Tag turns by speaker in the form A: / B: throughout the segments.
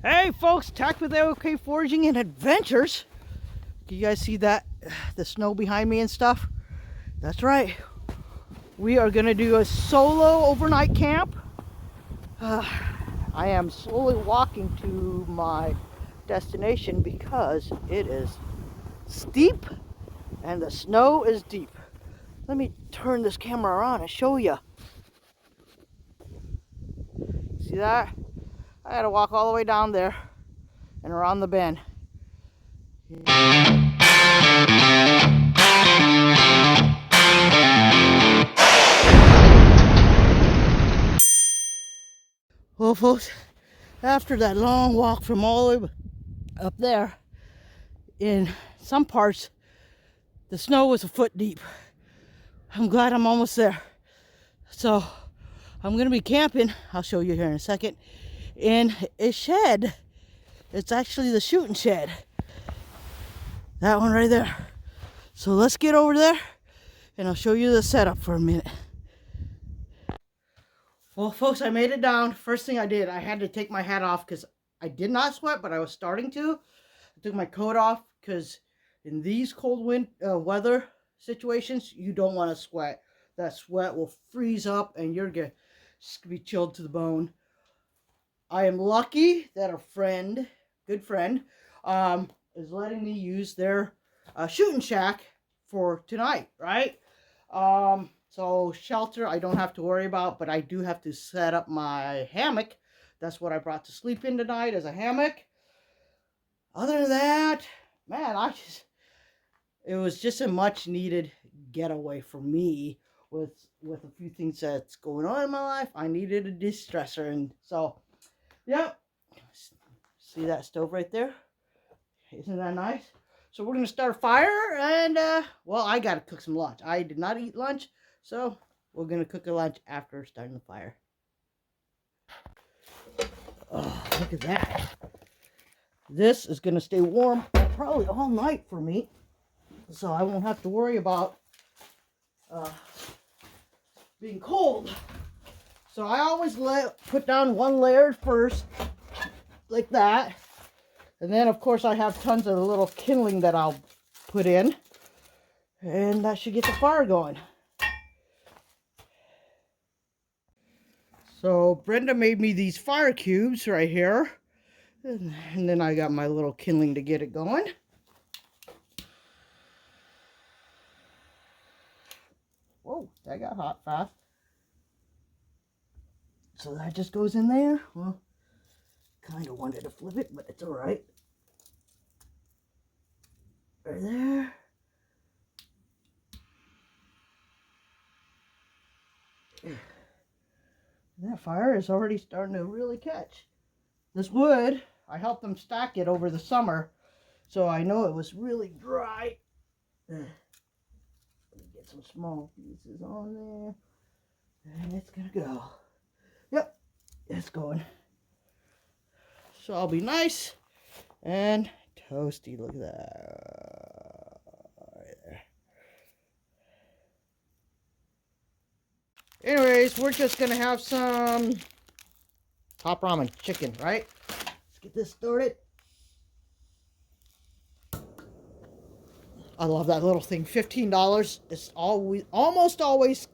A: Hey folks, Thack with OK Foraging and Adventures. Do you guys see that? The snow behind me and stuff? That's right. We are going to do a solo overnight camp. I am slowly walking to my destination because it is steep and the snow is deep. Let me turn this camera on and show you. See that? I had to walk all the way down there and around the bend. Well, folks, after that long walk from all the way up there, in some parts, the snow was a foot deep. I'm glad I'm almost there. So I'm gonna be camping, I'll show you here in a second, in a shed. It's actually the shooting shed. That one right there. So let's get over there and I'll show you the setup for a minute. Well, folks, I made it down. First thing I did, I had to take my hat off because I did not sweat, but I was starting to. I took my coat off because in these cold weather situations, you don't want to sweat. That sweat will freeze up and you're going to be chilled to the bone. I am lucky that a friend, good friend, is letting me use their shooting shack for tonight, right? So shelter I don't have to worry about, but I do have to set up my hammock. That's what I brought to sleep in tonight, as a hammock. Other than that, man, it was just a much needed getaway for me with a few things that's going on in my life. I needed a de-stressor, and so, yep. See that stove right there? Isn't that nice? So we're gonna start a fire, and well, I gotta cook some lunch. I did not eat lunch, so we're gonna cook a lunch after starting the fire. Oh, look at that. This is gonna stay warm probably all night for me, so I won't have to worry about being cold. So I always put down one layer first, like that. And then, of course, I have tons of little kindling that I'll put in. And that should get the fire going. So Brenda made me these fire cubes right here. And then I got my little kindling to get it going. Whoa, that got hot fast. So that just goes in there. Well, kind of wanted to flip it, but it's all right. Right there. That fire is already starting to really catch. This wood, I helped them stack it over the summer, so I know it was really dry. Let me get some small pieces on there, and it's gonna go. Yep, it's going. So I'll be nice and toasty. Look at that. Right there. Anyways, we're just gonna have some top ramen chicken, right? Let's get this started. I love that little thing. $15. It's almost always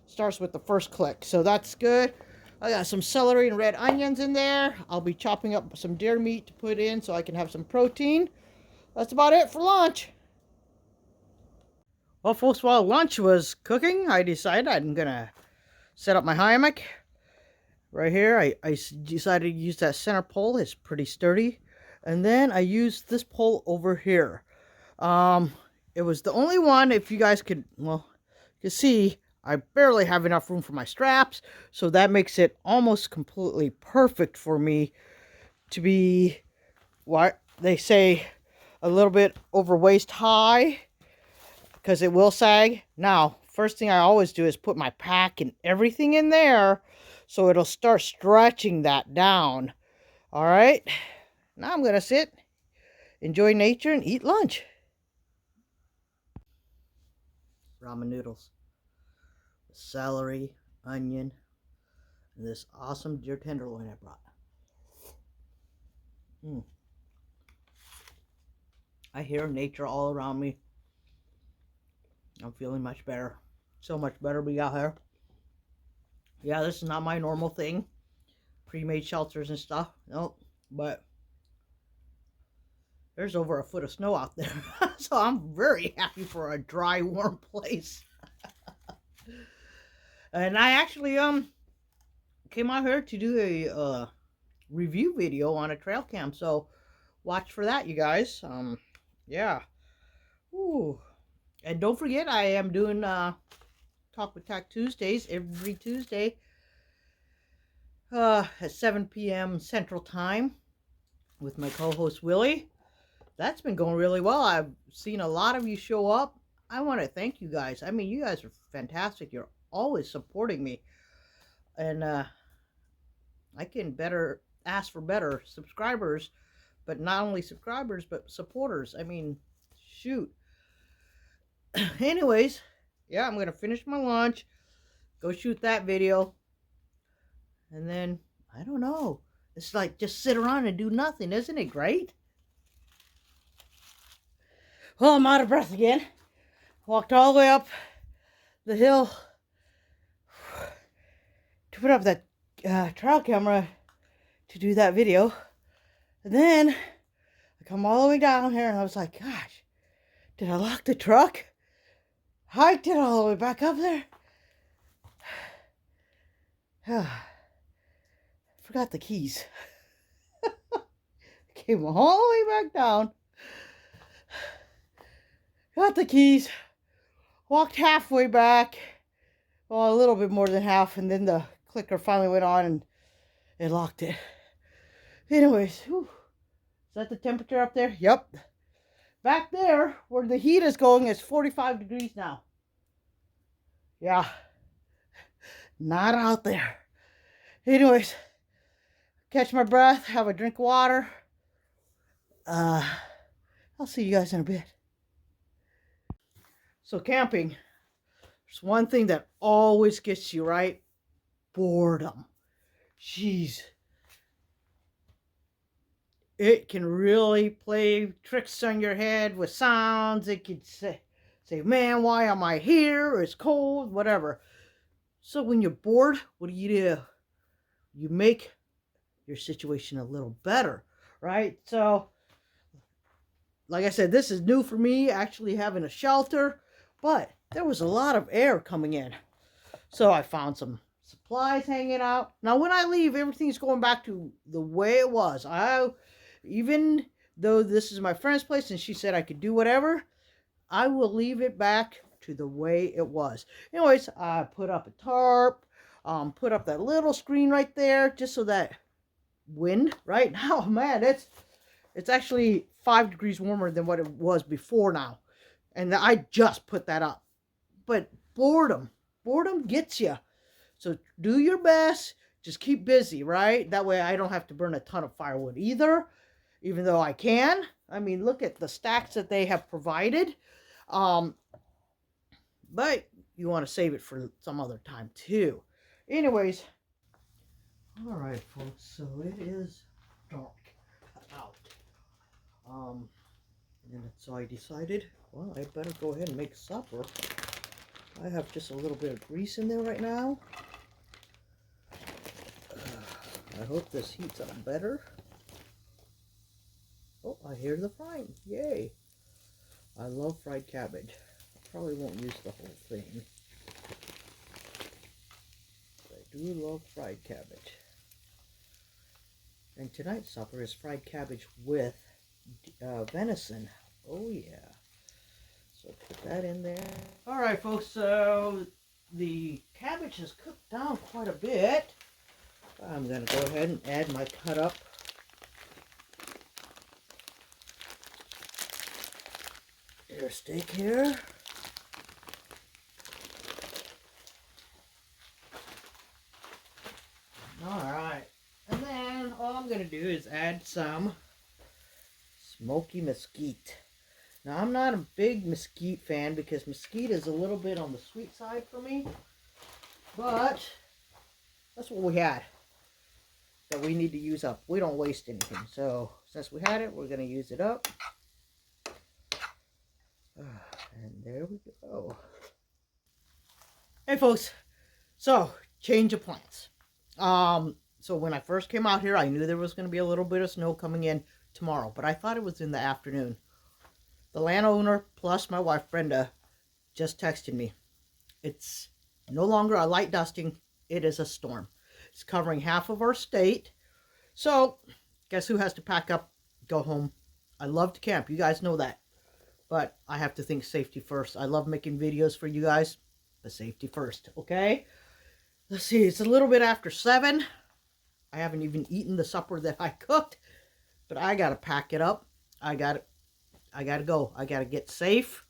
A: starts with the first click, so that's good. I got some celery and red onions in there. I'll be chopping up some deer meat to put in so I can have some protein. That's about it for lunch. Well, folks, while lunch was cooking, I decided I'm gonna set up my hammock right here. I decided to use that center pole. It's pretty sturdy. And then I used this pole over here. It was the only one, if you guys could, well, you see, I barely have enough room for my straps, so that makes it almost completely perfect for me to be, what they say, a little bit over waist high, because it will sag. Now, first thing I always do is put my pack and everything in there, so it'll start stretching that down. All right, now I'm gonna sit, enjoy nature, and eat lunch. Ramen noodles, celery, onion, and this awesome deer tenderloin I brought. Mm. I hear nature all around me. I'm feeling much better. So much better we got here. Yeah, this is not my normal thing. Pre-made shelters and stuff. Nope. But there's over a foot of snow out there. So I'm very happy for a dry, warm place. And I actually came out here to do a review video on a trail cam. So watch for that, you guys. Yeah. Ooh. And don't forget, I am doing Talk with Thack Tuesdays every Tuesday at 7 p.m. Central Time with my co-host Willie. That's been going really well. I've seen a lot of you show up. I want to thank you guys. I mean, you guys are fantastic. You're always supporting me. And I can better ask for better subscribers, but not only subscribers, but supporters. I mean, shoot. Anyways, yeah, I'm going to finish my lunch, go shoot that video, and then, I don't know. It's like just sit around and do nothing. Isn't it great? Well, I'm out of breath again. Walked all the way up the hill to put up that trail camera to do that video. And then I come all the way down here and I was like, gosh, did I lock the truck? Hiked it all the way back up there. Forgot the keys. Came all the way back down. Got the keys. Walked halfway back. Well, a little bit more than half. And then the clicker finally went on and it locked it. Anyways, whew. Is that the temperature up there? Yep. Back there, where the heat is going, is 45 degrees now. Yeah. Not out there. Anyways, catch my breath, have a drink of water. I'll see you guys in a bit. So camping, there's one thing that always gets you, right? Boredom. Jeez. It can really play tricks on your head with sounds. It could say, man, why am I here? It's cold, whatever. So when you're bored, what do? You make your situation a little better, right? So, like I said, this is new for me, actually having a shelter, but there was a lot of air coming in. So I found some supplies hanging out. Now, when I leave, everything's going back to the way it was. Even though this is my friend's place and she said I could do whatever, I will leave it back to the way it was. Anyways, I put up a tarp, put up that little screen right there, just so that wind, right now, man, it's actually 5 degrees warmer than what it was before now. And I just put that up. But boredom gets you. So do your best. Just keep busy, right? That way I don't have to burn a ton of firewood either. Even though I can. I mean, look at the stacks that they have provided. But you want to save it for some other time too. Anyways. Alright, folks. So it is dark out. And so I decided, well, I better go ahead and make supper. I have just a little bit of grease in there right now. I hope this heats up better. Oh, I hear the frying. Yay. I love fried cabbage. I probably won't use the whole thing. But I do love fried cabbage. And tonight's supper is fried cabbage with venison. Oh, yeah. So put that in there. Alright, folks. So the cabbage has cooked down quite a bit. I'm going to go ahead and add my cut up ear steak here. Alright. And then all I'm going to do is add some smoky mesquite. Now, I'm not a big mesquite fan because mesquite is a little bit on the sweet side for me. But that's what we had. that we need to use up. We don't waste anything. So since we had it, we're going to use it up. And there we go. Hey folks, so change of plans. So when I first came out here, I knew there was going to be a little bit of snow coming in tomorrow, but I thought it was in the afternoon. The landowner plus my wife Brenda just texted me. It's no longer a light dusting, it is a storm. It's covering half of our state. So guess who has to pack up, go home? I love to camp, you guys know that. But I have to think safety first. I love making videos for you guys, but safety first, okay? Let's see, it's a little bit after 7. I haven't even eaten the supper that I cooked, but I gotta pack it up. I gotta go. I gotta get safe.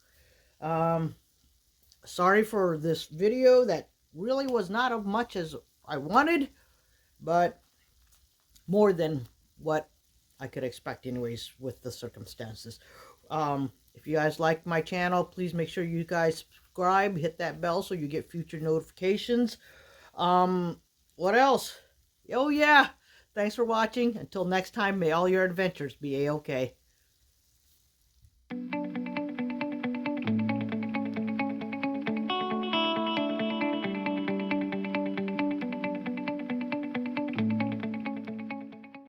A: Sorry for this video that really was not as much as I wanted, but more than what I could expect anyways with the circumstances. If you guys like my channel, please make sure you guys subscribe, hit that bell so you get future notifications. What else? Oh yeah, thanks for watching. Until next time, may all your adventures be a-okay.